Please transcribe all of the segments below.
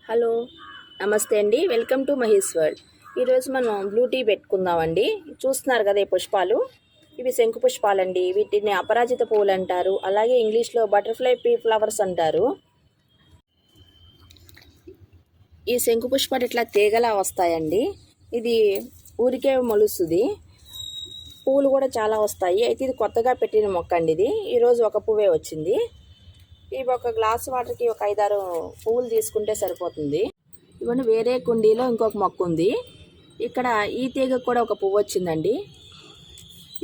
Hello నమస్తే అండి, welcome to Mahesh world. ఈరోజు మనం బ్లూ టీ పెట్టుకుందామండి. చూస్తున్నారు కదా ఈ పుష్పాలు, ఇవి శంకు పుష్పాలండి. వీటిని అపరాజిత పువ్వులు అంటారు, అలాగే ఇంగ్లీష్లో బటర్ఫ్లై పీ ఫ్లవర్స్ అంటారు. ఈ శంకు పుష్పాలు ఇట్లా తీగలా వస్తాయండి. ఇది ఊరికే మొలుస్తుంది, పువ్వులు కూడా చాలా వస్తాయి. అయితే ఇది కొత్తగా పెట్టిన మొక్క అండి. ఇది ఈరోజు ఒక పువ్వే వచ్చింది. ఇవి ఒక గ్లాస్ వాటర్కి ఒక 5-6 పువ్వులు తీసుకుంటే సరిపోతుంది. ఇవన్నీ వేరే కుండీలో ఇంకొక మొక్క ఉంది. ఇక్కడ ఈ తీగకు కూడా ఒక పువ్వు వచ్చిందండి.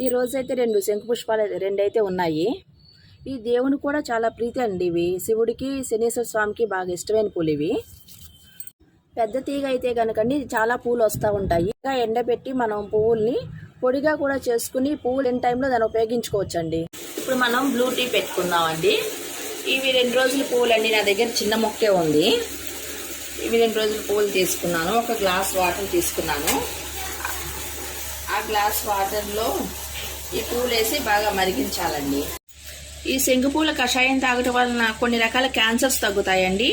ఈ రోజైతే 2 శంకు పుష్పాలు 2 అయితే ఉన్నాయి. ఈ దేవుని కూడా చాలా ప్రీతి అండి. ఇవి శివుడికి, శనీశ్వర స్వామికి బాగా ఇష్టమైన పూలు ఇవి. పెద్ద తీగ అయితే కనుకండి చాలా పూలు వస్తూ ఉంటాయి. ఇంకా ఎండబెట్టి మనం పువ్వుల్ని పొడిగా కూడా చేసుకుని పువ్వులు ఎన్ని టైంలో దాన్ని ఉపయోగించుకోవచ్చండి. ఇప్పుడు మనం బ్లూ టీ పెట్టుకుందామండి. ఇవి 2 రోజుల పువ్వులు అండి. నా దగ్గర చిన్న మొక్కే ఉంది. ఇవి 2 రోజుల పువ్వులు తీసుకున్నాను. ఒక గ్లాస్ వాటర్ తీసుకున్నాను. ఆ గ్లాస్ వాటర్లో ఈ పువ్వులు వేసి బాగా మరిగించాలండి. ఈ శంకు పూల కషాయం తాగటం వలన కొన్ని రకాల క్యాన్సర్స్ తగ్గుతాయండి,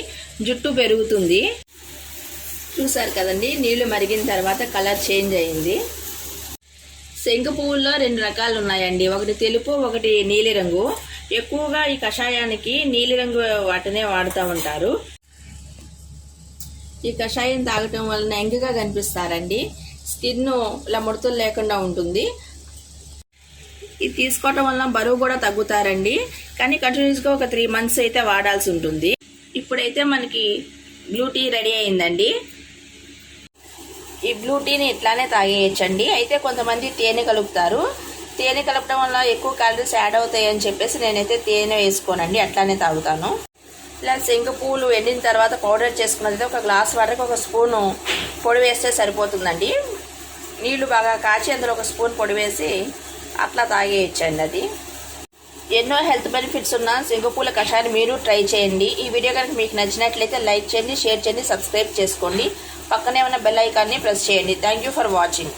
జుట్టు పెరుగుతుంది. చూసారు కదండి, నీళ్లు మరిగిన తర్వాత కలర్ చేంజ్ అయింది. శంకు పువ్వుల్లో 2 రకాలు ఉన్నాయండి, ఒకటి తెలుపు, ఒకటి నీలిరంగు. ఎక్కువగా ఈ కషాయానికి నీలిరంగు వాటినే వాడుతూ ఉంటారు. ఈ కషాయం తాగటం వలన యంగ్గా కనిపిస్తారండి, స్కిన్ ఇలా ముడతలు లేకుండా ఉంటుంది. ఇది తీసుకోవటం వలన బరువు కూడా తగ్గుతారండి. కానీ కంటిన్యూస్గా ఒక 3 months అయితే వాడాల్సి ఉంటుంది. ఇప్పుడైతే మనకి బ్లూ టీ రెడీ అయిందండి. ఈ బ్లూ టీని ఇట్లానే తాగేయచ్చండి. అయితే కొంతమంది తేనె కలుపుతారు. తేనె కలపడం వల్ల ఎక్కువ క్యాలరీస్ యాడ్ అవుతాయి అని చెప్పేసి నేనైతే తేనె వేసుకోనండి, అట్లానే తాగుతాను. ఇలా శంకు పువ్వులు ఎండిన తర్వాత పౌడర్ చేసుకున్నది ఒక గ్లాస్ వాటర్కి 1 స్పూను పొడి వేస్తే సరిపోతుందండి. నీళ్లు బాగా కాచి అందులో 1 స్పూన్ పొడి వేసి అట్లా తాగేయచ్చండి. అది ఎన్నో హెల్త్ బెనిఫిట్స్ ఉన్న శంకు పూల కషాయాన్ని మీరు ట్రై చేయండి. ఈ వీడియో కనుక మీకు నచ్చినట్లయితే లైక్ చేయండి, షేర్ చేయండి, సబ్స్క్రైబ్ చేసుకోండి. పక్కనే ఉన్న బెల్ ఐకాన్ని ప్రెస్ చేయండి. Thank you for watching.